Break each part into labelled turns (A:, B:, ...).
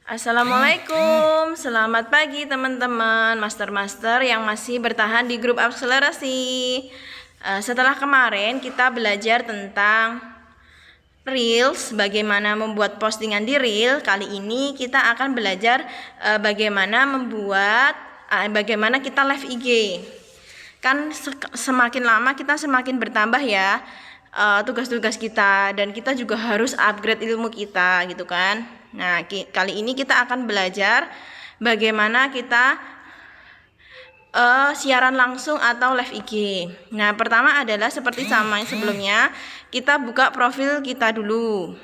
A: Assalamualaikum, selamat pagi teman-teman master-master yang masih bertahan di grup akselerasi. Setelah kemarin kita belajar tentang Reels, bagaimana membuat postingan di Reel. Kali ini kita akan belajar bagaimana kita live IG. Kan semakin lama kita semakin bertambah ya tugas-tugas kita, dan kita juga harus upgrade ilmu kita gitu kan. Nah, kali ini kita akan belajar bagaimana kita siaran langsung atau live IG. Nah, pertama adalah seperti sama yang sebelumnya, kita buka profil kita dulu,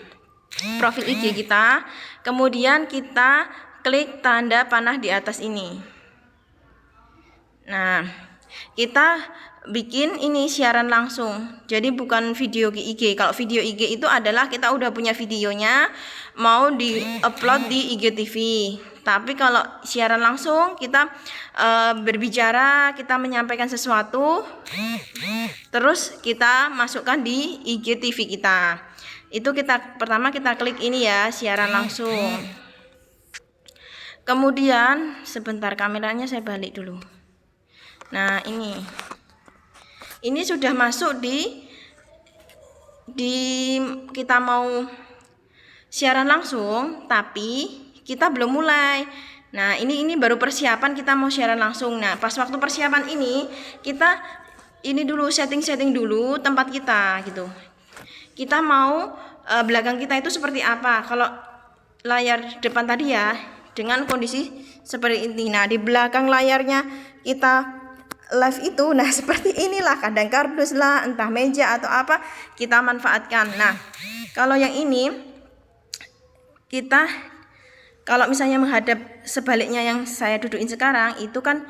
A: profil IG kita, kemudian kita klik tanda panah di atas ini. Nah, kita bikin ini siaran langsung, jadi bukan video IG. Kalau video IG itu adalah kita udah punya videonya, mau di-upload di IGTV. Tapi kalau siaran langsung kita berbicara, kita menyampaikan sesuatu, terus kita masukkan di IGTV kita. Itu pertama kita klik ini ya, siaran langsung. Kemudian sebentar, kameranya saya balik dulu. Nah, ini sudah masuk di kita mau siaran langsung, tapi kita belum mulai. Nah, ini baru persiapan kita mau siaran langsung. Nah, pas waktu persiapan ini kita dulu setting dulu tempat kita gitu. Kita mau belakang kita itu seperti apa? Kalau layar depan tadi ya, dengan kondisi seperti ini. Nah, di belakang layarnya kita live itu, nah seperti inilah, kadang kardus lah, entah meja atau apa, kita manfaatkan. Nah, kalau yang ini kita, kalau misalnya menghadap sebaliknya yang saya dudukin sekarang, itu kan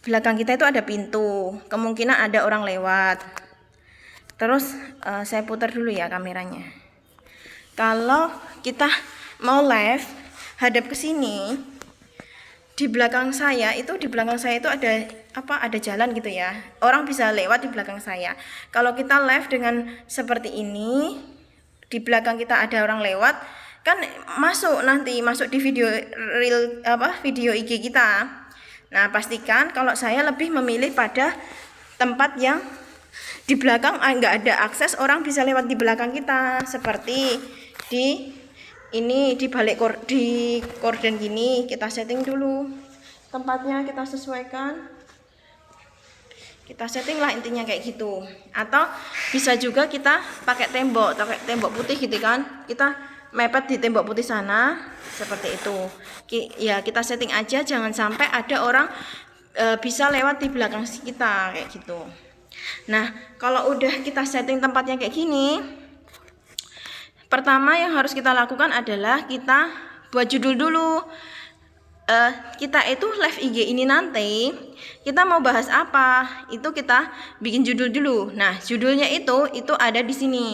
A: belakang kita itu ada pintu, kemungkinan ada orang lewat. Terus saya putar dulu ya kameranya. Kalau kita mau live hadap ke sini, di belakang saya itu ada jalan gitu ya. Orang bisa lewat di belakang saya. Kalau kita live dengan seperti ini, di belakang kita ada orang lewat, kan masuk di video video IG kita. Nah, pastikan kalau saya lebih memilih pada tempat yang di belakang enggak ada akses, orang bisa lewat di belakang kita, seperti di balik di korden gini. Kita setting dulu tempatnya, kita sesuaikan, kita setting lah intinya kayak gitu. Atau bisa juga kita pakai tembok putih gitu kan, kita mepet di tembok putih sana seperti itu ya. Kita setting aja, jangan sampai ada orang bisa lewat di belakang kita kayak gitu. Nah, kalau udah kita setting tempatnya kayak gini, pertama yang harus kita lakukan adalah kita buat judul dulu. Kita itu live IG ini nanti kita mau bahas apa, itu kita bikin judul dulu. Nah, judulnya itu ada di sini.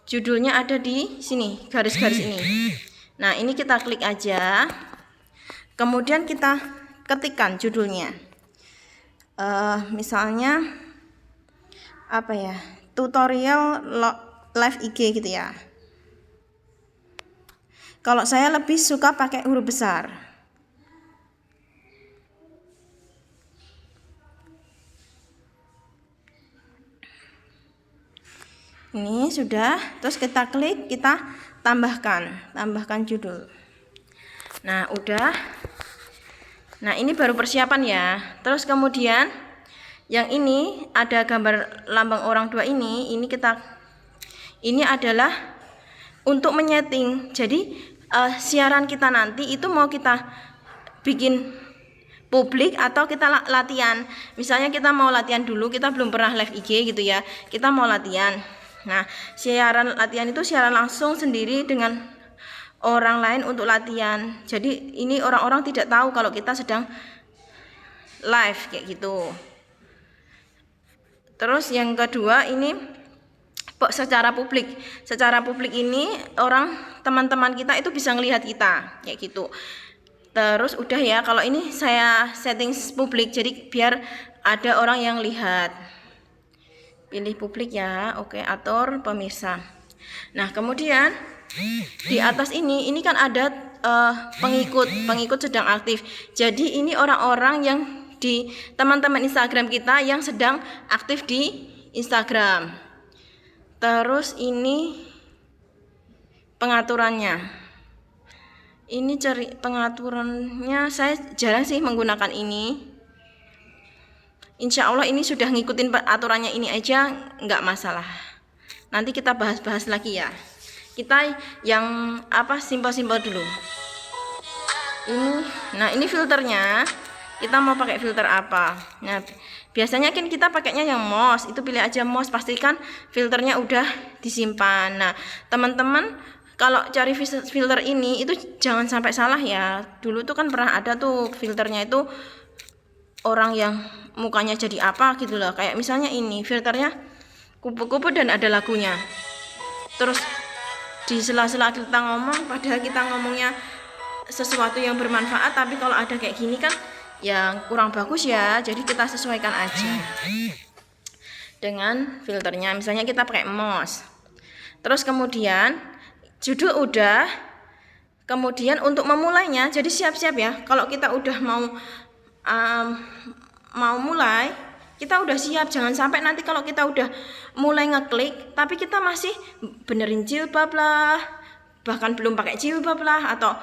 A: Judulnya ada di sini, garis-garis ini. Nah, ini kita klik aja. Kemudian kita ketikkan judulnya. Misalnya apa ya? Tutorial live IG gitu ya. Kalau saya lebih suka pakai huruf besar. Ini sudah, terus kita klik, kita tambahkan judul. Nah, udah. Nah, ini baru persiapan ya. Terus kemudian yang ini ada gambar lambang orang tua ini adalah untuk menyeting. Jadi siaran kita nanti itu mau kita bikin publik atau kita latihan. Misalnya kita mau latihan dulu, kita belum pernah live IG gitu ya, kita mau latihan. Nah, latihan itu siaran langsung sendiri dengan orang lain untuk latihan. Jadi ini orang-orang tidak tahu kalau kita sedang live kayak gitu. Terus yang kedua ini secara publik ini teman-teman kita itu bisa ngelihat kita kayak gitu. Terus udah ya, kalau ini saya setting publik, jadi biar ada orang yang lihat. Pilih publik ya, oke, atur pemirsa. Nah, kemudian di atas ini kan ada pengikut sedang aktif. Jadi ini orang-orang yang di teman-teman Instagram kita yang sedang aktif di Instagram. Terus ini pengaturannya. Ini cari pengaturannya, saya jarang sih menggunakan ini. Insya Allah ini sudah ngikutin aturannya ini aja, nggak masalah. Nanti kita bahas-bahas lagi ya. Kita yang simpel-simpel dulu. Ini filternya. Kita mau pakai filter apa? Nah, biasanya kan kita pakainya yang moss. Itu pilih aja moss, pastikan filternya udah disimpan. Nah, teman-teman kalau cari filter ini itu jangan sampai salah ya. Dulu tuh kan pernah ada tuh filternya itu orang yang mukanya jadi apa gitu loh. Kayak misalnya ini filternya kupu-kupu dan ada lagunya. Terus di sela-sela kita ngomong, padahal kita ngomongnya sesuatu yang bermanfaat, tapi kalau ada kayak gini kan yang kurang bagus ya. Jadi kita sesuaikan aja dengan filternya. Misalnya kita pakai moss. Terus kemudian judul udah. Kemudian untuk memulainya, jadi siap-siap ya. Kalau kita udah mau mulai, kita udah siap. Jangan sampai nanti kalau kita udah mulai ngeklik tapi kita masih benerin jilbab lah, bahkan belum pakai jilbab lah, atau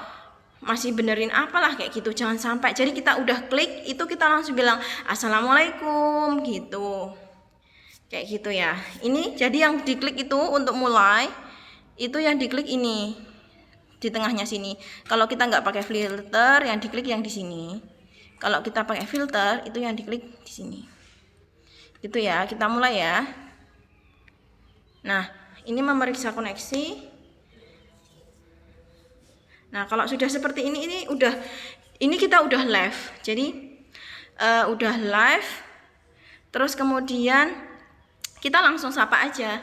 A: masih benerin apalah kayak gitu. Jangan sampai. Jadi kita udah klik itu kita langsung bilang assalamualaikum gitu, kayak gitu ya. Ini jadi yang diklik itu untuk mulai, itu yang diklik ini di tengahnya sini. Kalau kita nggak pakai filter, yang diklik yang di sini. Kalau kita pakai filter, itu yang diklik di sini. Gitu ya, kita mulai ya. Nah, ini memeriksa koneksi. Nah, kalau sudah seperti ini kita udah live. Jadi udah live. Terus kemudian kita langsung sapa aja.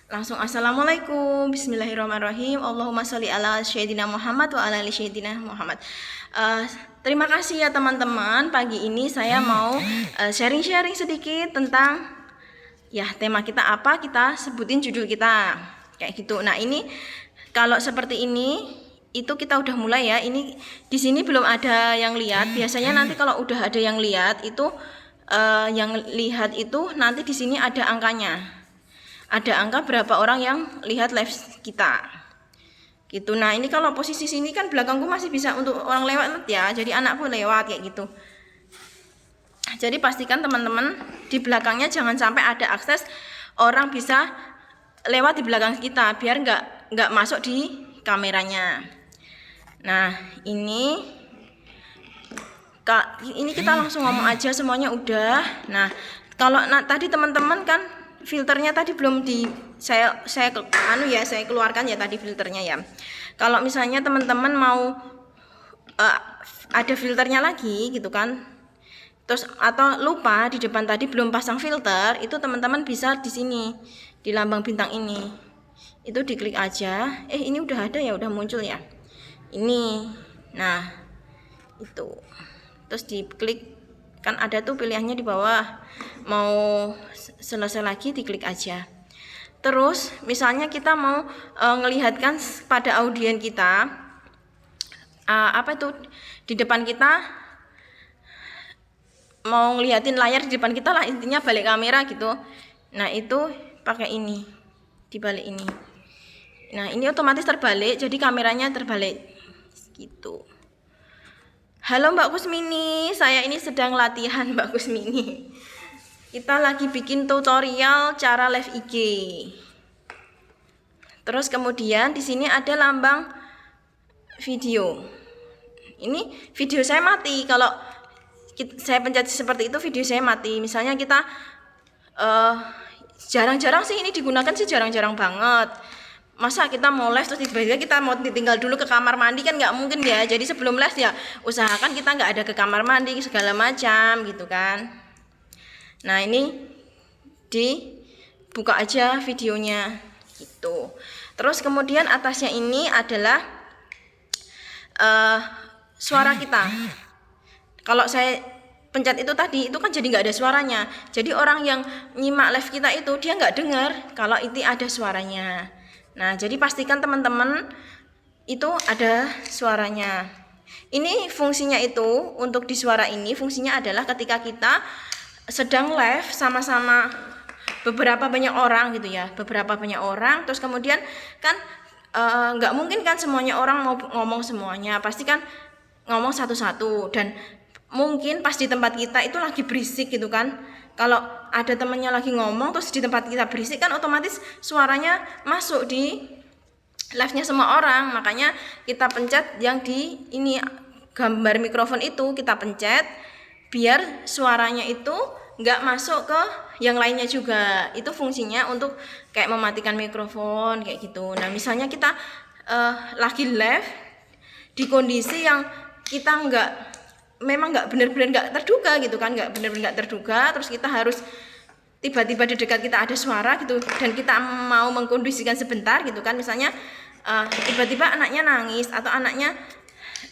A: Langsung assalamualaikum, bismillahirrahmanirrahim, Allahumma sholli ala sayyidina Muhammad wa ala ali sayyidina Muhammad. Terima kasih ya teman-teman. Pagi ini saya mau sharing-sharing sedikit tentang ya tema kita apa, kita sebutin judul kita kayak gitu. Nah, ini kalau seperti ini itu kita udah mulai ya. Ini di sini belum ada yang lihat. Biasanya nanti kalau udah ada yang lihat itu nanti di sini ada angkanya. Ada angka berapa orang yang lihat live kita gitu. Nah, ini kalau posisi sini kan belakangku masih bisa untuk orang lewat ya, jadi anakku lewat kayak gitu. Jadi pastikan teman-teman di belakangnya jangan sampai ada akses orang bisa lewat di belakang kita, biar nggak masuk di kameranya. Nah, ini kita langsung ngomong aja, semuanya udah. Nah, kalau tadi teman-teman kan filternya tadi belum saya keluarkan ya tadi filternya ya. Kalau misalnya teman-teman mau ada filternya lagi gitu kan, terus atau lupa di depan tadi belum pasang filter, itu teman-teman bisa di sini di lambang bintang ini, itu diklik aja. Ini udah ada ya, udah muncul ya ini. Nah, itu terus diklik, kan ada tuh pilihannya di bawah, mau selesai lagi diklik aja. Terus misalnya kita mau ngelihatkan pada audien kita di depan kita, mau ngeliatin layar di depan kita lah, intinya balik kamera gitu. Nah, itu pakai ini, dibalik ini. Nah, ini otomatis terbalik, jadi kameranya terbalik gitu. Halo Mbak Kusmini, saya ini sedang latihan Mbak Kusmini. Kita lagi bikin tutorial cara live IG. Terus kemudian di sini ada lambang video. Ini video saya mati. Kalau saya pencet seperti itu video saya mati. Misalnya kita jarang-jarang sih ini digunakan sih, jarang-jarang banget. Masa kita mau live terus tiba-tiba kita mau tinggal dulu ke kamar mandi, kan nggak mungkin ya. Jadi sebelum live ya usahakan kita nggak ada ke kamar mandi segala macam gitu kan. Nah, ini dibuka aja videonya gitu. Terus kemudian atasnya ini adalah suara kita. Kalau saya pencet itu tadi, itu kan jadi nggak ada suaranya. Jadi orang yang nyimak live kita itu dia nggak dengar kalau itu ada suaranya. Nah, jadi pastikan teman-teman itu ada suaranya. Ini fungsinya itu, untuk di suara ini fungsinya adalah ketika kita sedang live sama-sama beberapa banyak orang gitu ya, beberapa banyak orang, terus kemudian kan nggak mungkin kan semuanya orang mau ngomong semuanya, pasti kan ngomong satu-satu, dan mungkin pas di tempat kita itu lagi berisik gitu kan. Kalau ada temennya lagi ngomong terus di tempat kita berisik kan otomatis suaranya masuk di live-nya semua orang. Makanya kita pencet yang di ini gambar mikrofon itu, kita pencet biar suaranya itu nggak masuk ke yang lainnya juga. Itu fungsinya untuk kayak mematikan mikrofon kayak gitu. Nah, misalnya kita lagi live di kondisi yang kita memang nggak benar-benar nggak terduga gitu kan, nggak benar-benar nggak terduga, terus kita harus tiba-tiba di dekat kita ada suara gitu dan kita mau mengkondisikan sebentar gitu kan, misalnya tiba-tiba anaknya nangis atau anaknya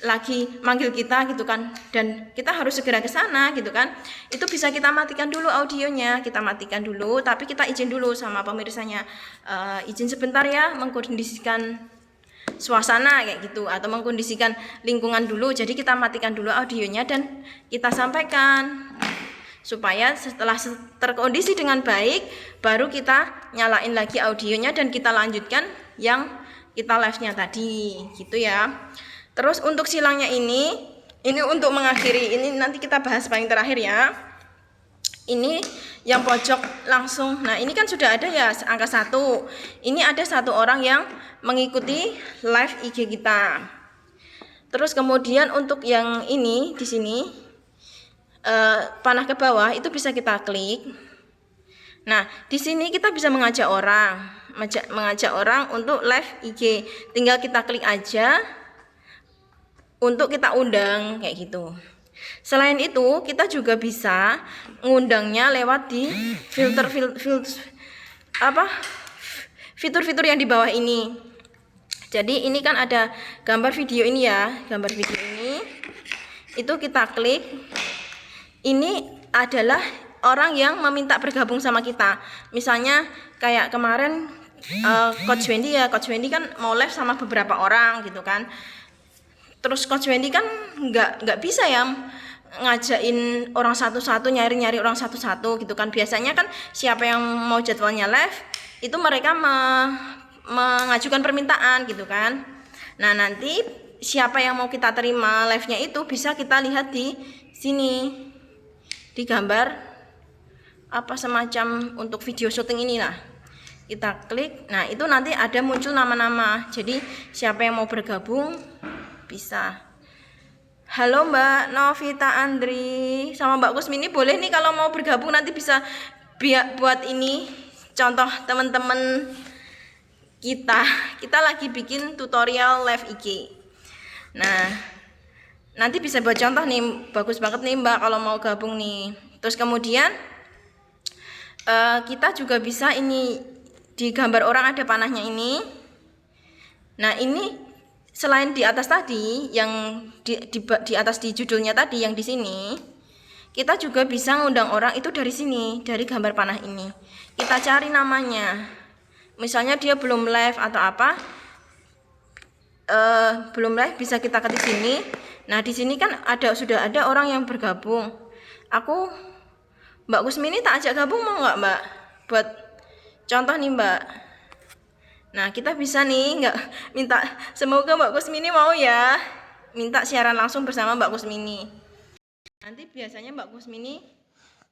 A: lagi manggil kita gitu kan, dan kita harus segera ke sana gitu kan, itu bisa kita matikan dulu audionya, kita matikan dulu, tapi kita izin dulu sama pemirsanya, izin sebentar ya mengkondisikan suasana kayak gitu, atau mengkondisikan lingkungan dulu. Jadi kita matikan dulu audionya dan kita sampaikan supaya setelah terkondisi dengan baik baru kita nyalain lagi audionya dan kita lanjutkan yang kita live-nya tadi gitu ya. Terus untuk silangnya ini untuk mengakhiri, ini nanti kita bahas paling terakhir ya. Ini yang pojok langsung. Nah, ini kan sudah ada ya angka 1. Ini ada 1 orang yang mengikuti live IG kita. Terus kemudian untuk yang ini di sini panah ke bawah itu bisa kita klik. Nah, di sini kita bisa mengajak orang untuk live IG. Tinggal kita klik aja untuk kita undang kayak gitu. Selain itu, kita juga bisa ngundangnya lewat di fitur-fitur yang di bawah ini. Jadi ini kan ada gambar video ini ya, gambar video ini. Itu kita klik. Ini adalah orang yang meminta bergabung sama kita. Misalnya kayak kemarin Coach Wendy ya, Coach Wendy kan mau live sama beberapa orang gitu kan. Terus Coach Wendy kan nggak bisa ya ngajain orang satu-satu, nyari orang satu-satu gitu kan. Biasanya kan siapa yang mau jadwalnya live itu mereka mengajukan permintaan gitu kan. Nah, nanti siapa yang mau kita terima live-nya itu bisa kita lihat di sini, di gambar semacam untuk video syuting ini lah. Kita klik, nah itu nanti ada muncul nama-nama. Jadi siapa yang mau bergabung bisa. Halo Mbak Novita Andri sama Mbak Kusmini, boleh nih kalau mau bergabung, nanti bisa buat ini contoh teman-teman kita lagi bikin tutorial live IG. Nah, nanti bisa buat contoh nih, bagus banget nih Mbak kalau mau gabung nih. Terus kemudian kita juga bisa ini di gambar orang ada panahnya ini. Nah, ini selain di atas tadi yang di atas di judulnya tadi yang di sini, kita juga bisa ngundang orang itu dari sini, dari gambar panah ini. Kita cari namanya. Misalnya dia belum live atau apa, belum live, bisa kita ketik sini. Nah, di sini kan sudah ada orang yang bergabung. Aku Mbak Kusmini tak ajak gabung, mau nggak Mbak? Buat contoh nih Mbak. Nah, kita bisa nih minta, semoga Mbak Kusmini mau ya minta siaran langsung bersama Mbak Kusmini. Nanti biasanya Mbak Kusmini,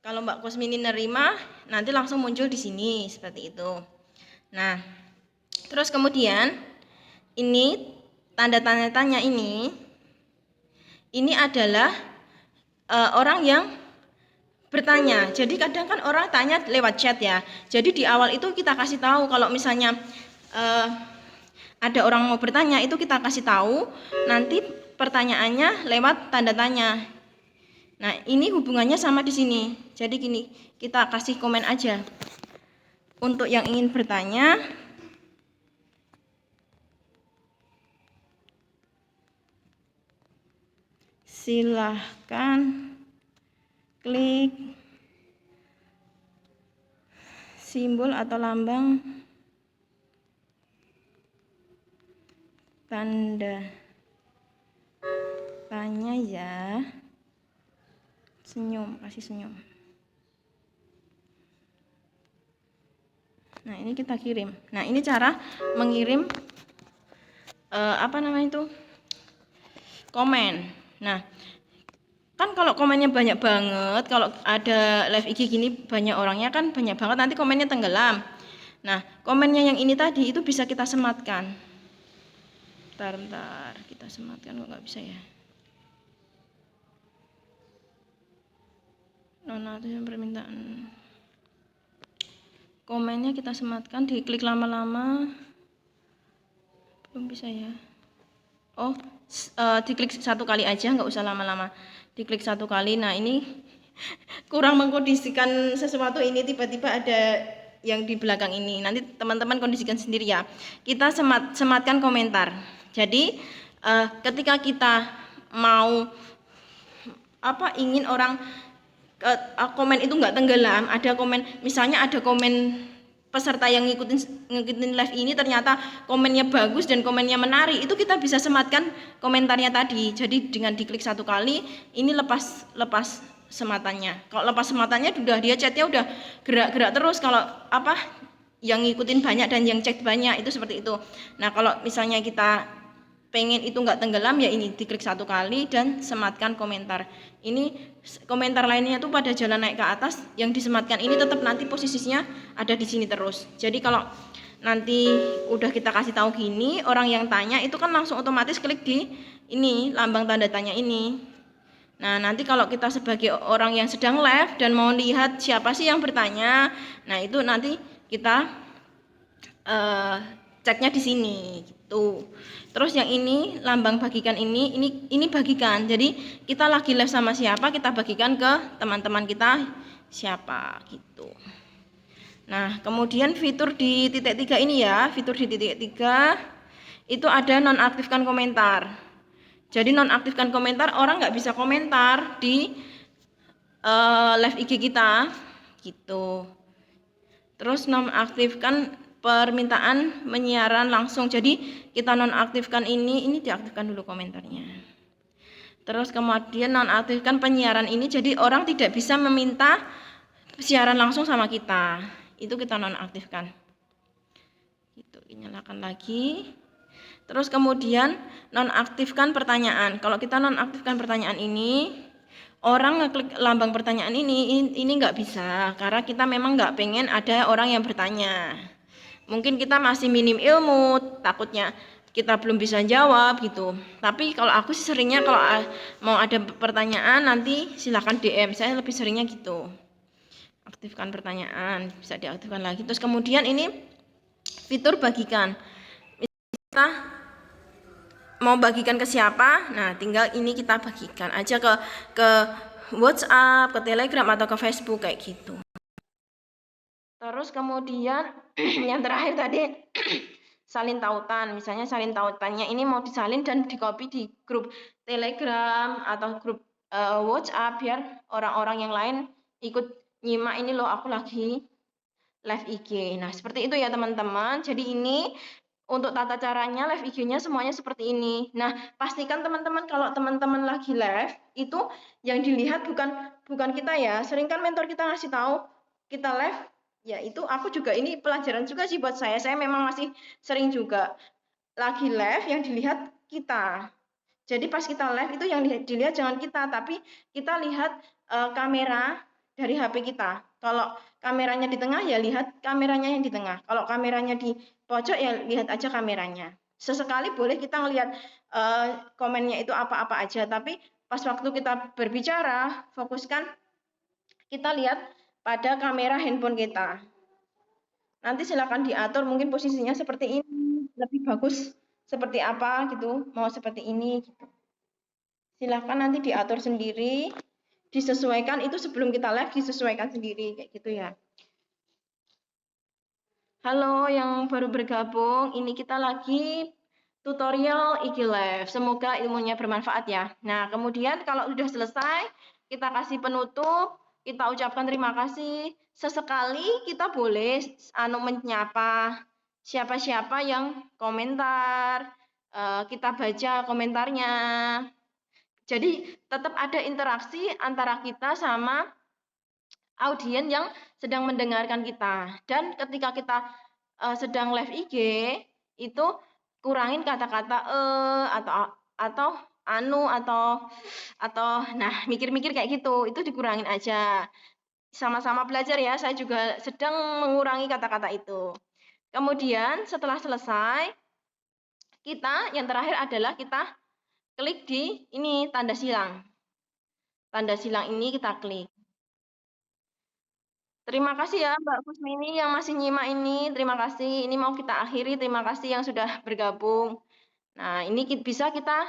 A: kalau Mbak Kusmini nerima, nanti langsung muncul di sini seperti itu. Nah, terus kemudian ini tanda tanya ini adalah orang yang bertanya. Jadi kadang kan orang tanya lewat chat ya. Jadi di awal itu kita kasih tahu kalau misalnya ada orang mau bertanya, itu kita kasih tahu nanti pertanyaannya lewat tanda tanya. Nah, ini hubungannya sama di sini. Jadi gini, kita kasih komen aja. Untuk yang ingin bertanya, silahkan klik simbol atau lambang tanda tanya ya. Senyum, kasih senyum. Nah, ini kita kirim. Nah, ini cara mengirim apa namanya itu? Komen. Nah, kan kalau komennya banyak banget, kalau ada live IG gini banyak orangnya kan banyak banget, nanti komennya tenggelam. Nah, komennya yang ini tadi itu bisa kita sematkan. Bentar, kita sematkan kok nggak bisa ya. Nona itu yang permintaan. Komennya kita sematkan, diklik lama-lama. Belum bisa ya. Oh, diklik satu kali aja, nggak usah lama-lama. Diklik satu kali. Nah, ini kurang mengkondisikan sesuatu, ini tiba-tiba ada yang di belakang ini. Nanti teman-teman kondisikan sendiri ya. Kita sematkan komentar. Jadi ketika kita mau ingin orang komen itu nggak tenggelam, ada komen, misalnya ada komen peserta yang ngikutin live ini ternyata komennya bagus dan komennya menarik, itu kita bisa sematkan komentarnya tadi. Jadi dengan diklik satu kali ini lepas sematannya. Kalau lepas sematannya udah dia chatnya udah gerak terus. Kalau yang ngikutin banyak dan yang chat banyak itu seperti itu. Nah, kalau misalnya kita pengen itu nggak tenggelam ya ini diklik satu kali dan sematkan komentar. Ini komentar lainnya tuh pada jalan naik ke atas, yang disematkan ini tetap nanti posisinya ada di sini terus. Jadi kalau nanti udah kita kasih tahu gini, orang yang tanya itu kan langsung otomatis klik di ini lambang tanda tanya ini. Nah, nanti kalau kita sebagai orang yang sedang live dan mau lihat siapa sih yang bertanya, nah itu nanti kita ceknya di sini gitu. Terus yang ini lambang bagikan ini bagikan. Jadi kita lagi live sama siapa, kita bagikan ke teman-teman kita siapa gitu. Nah, kemudian fitur di titik 3 ini ya, fitur di titik 3 itu ada nonaktifkan komentar. Jadi nonaktifkan komentar, orang nggak bisa komentar di live IG kita gitu. Terus nonaktifkan permintaan menyiaran langsung. Jadi kita nonaktifkan ini diaktifkan dulu komentarnya. Terus kemudian nonaktifkan penyiaran ini, jadi orang tidak bisa meminta siaran langsung sama kita. Itu kita nonaktifkan. Itu nyalakan lagi. Terus kemudian nonaktifkan pertanyaan. Kalau kita nonaktifkan pertanyaan ini, orang ngeklik lambang pertanyaan ini nggak bisa, karena kita memang nggak pengen ada orang yang bertanya. Mungkin kita masih minim ilmu, takutnya kita belum bisa jawab gitu. Tapi kalau aku sih seringnya kalau mau ada pertanyaan nanti silahkan DM, saya lebih seringnya gitu. Aktifkan pertanyaan, bisa diaktifkan lagi. Terus kemudian ini fitur bagikan. Kita mau bagikan ke siapa? Nah, tinggal ini kita bagikan aja ke WhatsApp, ke Telegram atau ke Facebook kayak gitu. Terus kemudian yang terakhir tadi salin tautan. Misalnya salin tautannya ini mau disalin dan di-copy di grup Telegram atau grup WhatsApp biar orang-orang yang lain ikut nyimak, ini loh aku lagi live IG. Nah, seperti itu ya teman-teman. Jadi ini untuk tata caranya live IG-nya semuanya seperti ini. Nah, pastikan teman-teman kalau teman-teman lagi live itu yang dilihat bukan kita ya. Sering kan mentor kita ngasih tahu kita live, ya itu aku juga ini pelajaran juga sih buat saya. Saya memang masih sering juga lagi live yang dilihat kita. Jadi pas kita live itu yang dilihat jangan kita, tapi kita lihat kamera dari HP kita. Kalau kameranya di tengah ya lihat kameranya yang di tengah. Kalau kameranya di pojok ya lihat aja kameranya. Sesekali boleh kita ngelihat komennya itu apa-apa aja, tapi pas waktu kita berbicara fokuskan kita lihat pada kamera handphone kita. Nanti silakan diatur, mungkin posisinya seperti ini lebih bagus seperti apa gitu, mau seperti ini gitu. Silahkan nanti diatur sendiri, disesuaikan, itu sebelum kita live disesuaikan sendiri kayak gitu ya. Halo yang baru bergabung, ini kita lagi tutorial IG Live. Semoga ilmunya bermanfaat ya. Nah, kemudian kalau sudah selesai, kita kasih penutup, kita ucapkan terima kasih. Sesekali kita boleh menyapa siapa-siapa yang komentar, kita baca komentarnya. Jadi tetap ada interaksi antara kita sama audiens yang sedang mendengarkan kita. Dan ketika kita sedang live IG itu kurangin kata-kata atau anu atau nah mikir-mikir kayak gitu, itu dikurangin aja. Sama-sama belajar ya, saya juga sedang mengurangi kata-kata itu. Kemudian setelah selesai, kita yang terakhir adalah kita klik di ini tanda silang. Tanda silang ini kita klik. Terima kasih ya Mbak Kusmini yang masih nyimak ini. Terima kasih. Ini mau kita akhiri. Terima kasih yang sudah bergabung. Nah, ini bisa kita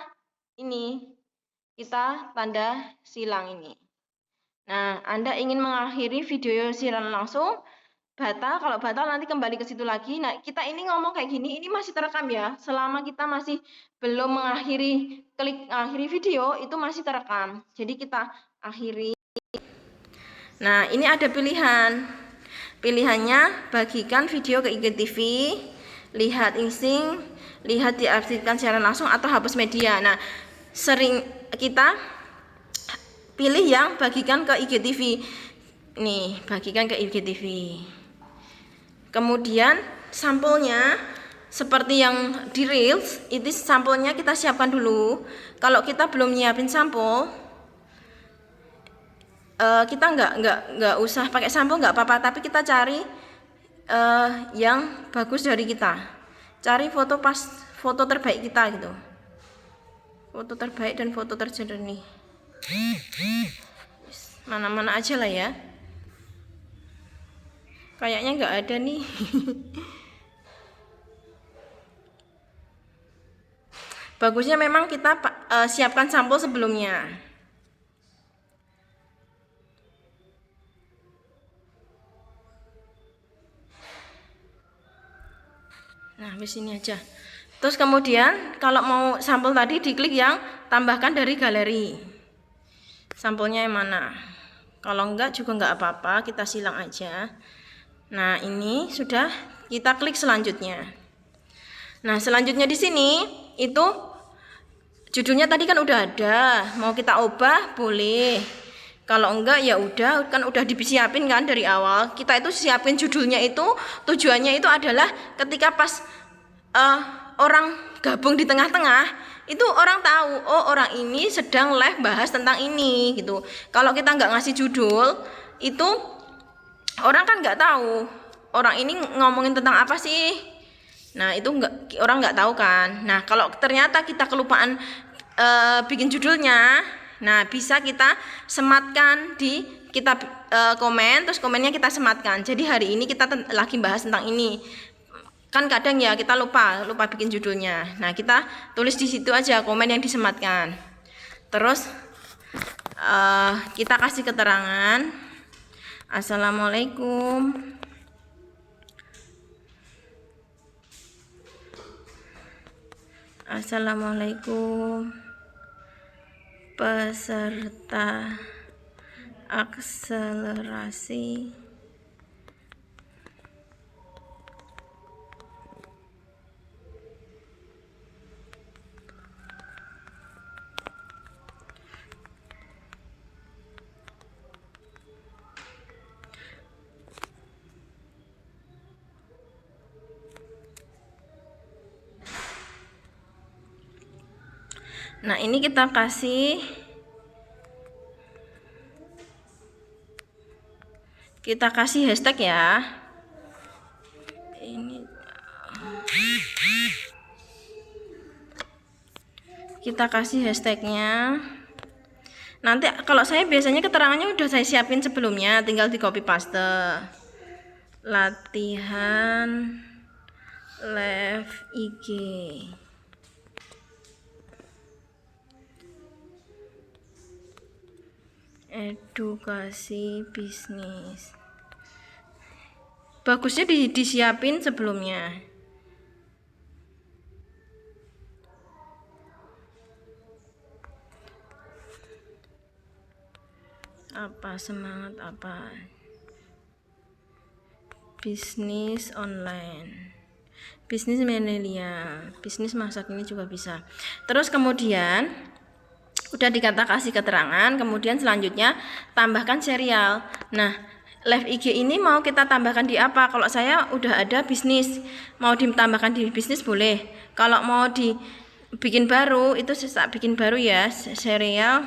A: tanda silang ini. Nah, Anda ingin mengakhiri video siaran langsung, batal. Kalau batal nanti kembali ke situ lagi. Nah, kita ini ngomong kayak gini, ini masih terekam ya. Selama kita masih belum klik akhiri video, itu masih terekam. Jadi kita akhiri. Nah, ini ada pilihan. Pilihannya bagikan video ke IGTV, lihat insting, lihat diartikan siaran langsung atau hapus media. Nah, sering kita pilih yang bagikan ke IGTV. Nih, bagikan ke IGTV. Kemudian sampelnya seperti yang di Reels, itu sampelnya kita siapkan dulu. Kalau kita belum nyiapin sampel, kita nggak usah pakai sampel, nggak apa-apa, tapi kita cari yang bagus dari kita. Cari foto terbaik kita gitu. Foto terbaik dan foto terjernih. Mana-mana aja lah ya. Kayaknya nggak ada nih. Bagusnya memang kita siapkan sampel sebelumnya. Nah, di sini aja. Terus kemudian kalau mau sampel tadi diklik yang tambahkan dari galeri. Sampelnya yang mana? Kalau enggak juga enggak apa-apa, kita silang aja. Nah, ini sudah kita klik selanjutnya. Nah, selanjutnya di sini itu judulnya tadi kan udah ada. Mau kita ubah boleh. Kalau enggak ya udah, kan udah disiapin kan dari awal. Kita itu siapin judulnya itu tujuannya itu adalah ketika pas orang gabung di tengah-tengah, itu orang tahu, oh orang ini sedang live bahas tentang ini gitu. Kalau kita nggak ngasih judul, itu orang kan nggak tahu orang ini ngomongin tentang apa sih. Nah, itu orang nggak tahu kan. Nah, kalau ternyata kita kelupaan bikin judulnya, nah bisa kita sematkan kita komen, terus komennya kita sematkan. Jadi hari ini kita lagi bahas tentang ini. Kan kadang ya kita lupa bikin judulnya. Nah, kita tulis di situ aja komen yang disematkan. Terus kita kasih keterangan. Assalamualaikum. Assalamualaikum peserta akselerasi Nah, ini kita kasih hashtag ya. Ini kita kasih hashtagnya. Nanti kalau saya biasanya keterangannya udah saya siapin sebelumnya, tinggal di copy paste. Latihan live IG. Edukasi bisnis. Bagusnya disiapin sebelumnya. Apa semangat apa? Bisnis online. Bisnis Menelia, bisnis masak ini juga bisa. Terus kemudian udah kasih keterangan, kemudian selanjutnya tambahkan serial. Nah, live IG ini mau kita tambahkan di apa? Kalau saya udah ada bisnis, mau ditambahkan di bisnis boleh. Kalau mau dibikin baru, itu saya bikin baru ya, serial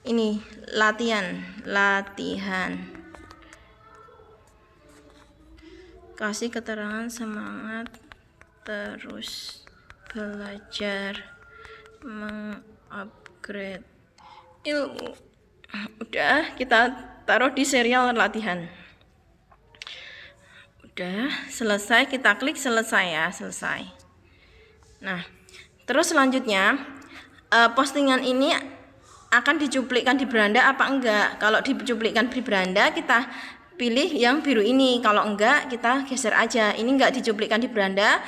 A: ini latihan. Kasih keterangan semangat terus belajar mengupgrade ilmu. Udah kita taruh di serial latihan. Udah selesai, kita klik selesai ya, selesai. Nah, terus selanjutnya postingan ini akan dicuplikkan di beranda apa enggak? Kalau dicuplikkan di beranda, kita pilih yang biru ini. Kalau enggak, kita geser aja. Ini enggak dicuplikkan di beranda,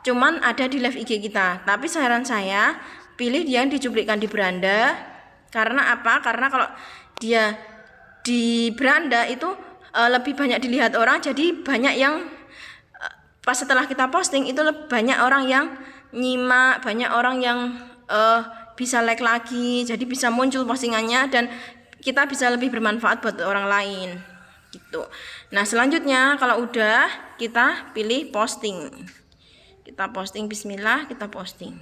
A: cuman ada di live IG kita. Tapi saran saya pilih yang dicuplikkan di beranda. Karena apa? Karena kalau dia di beranda itu lebih banyak dilihat orang, jadi banyak yang pas setelah kita posting itu banyak orang yang nyimak, banyak orang yang bisa like lagi, jadi bisa muncul postingannya dan kita bisa lebih bermanfaat buat orang lain gitu. Nah, selanjutnya kalau udah, kita pilih posting. Kita posting, bismillah, kita posting.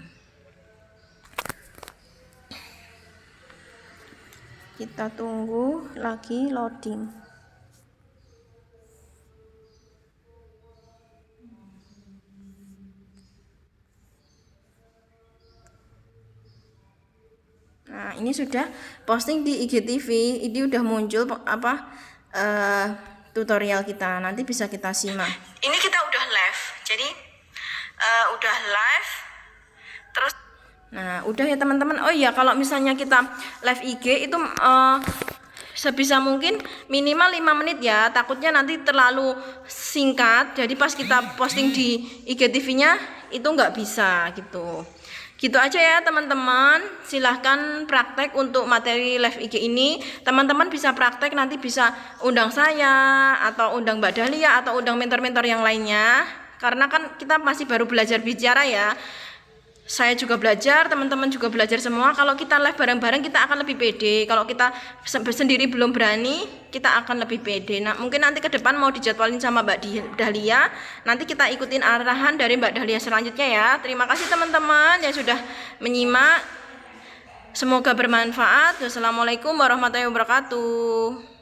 A: Kita tunggu lagi loading. Nah, ini sudah posting di IGTV. Ini udah muncul tutorial kita. Nanti bisa kita simak. Ini kita udah live. Jadi udah live. Terus nah, udah ya teman-teman. Oh iya, kalau misalnya kita live IG itu sebisa mungkin minimal 5 menit ya. Takutnya nanti terlalu singkat. Jadi pas kita posting di IGTV-nya itu nggak bisa gitu. Gitu aja ya teman-teman. Silahkan praktek untuk materi live IG ini. Teman-teman bisa praktek, nanti bisa undang saya atau undang Mbak Dahlia atau undang mentor-mentor yang lainnya. Karena kan kita masih baru belajar bicara ya. Saya juga belajar, teman-teman juga belajar semua. Kalau kita live bareng-bareng kita akan lebih pede. Kalau kita sendiri belum berani, kita akan lebih pede. Nah, mungkin nanti ke depan mau dijadwalin sama Mbak Dahlia. Nanti kita ikutin arahan dari Mbak Dahlia selanjutnya ya. Terima kasih teman-teman yang sudah menyimak. Semoga bermanfaat. Wassalamualaikum warahmatullahi wabarakatuh.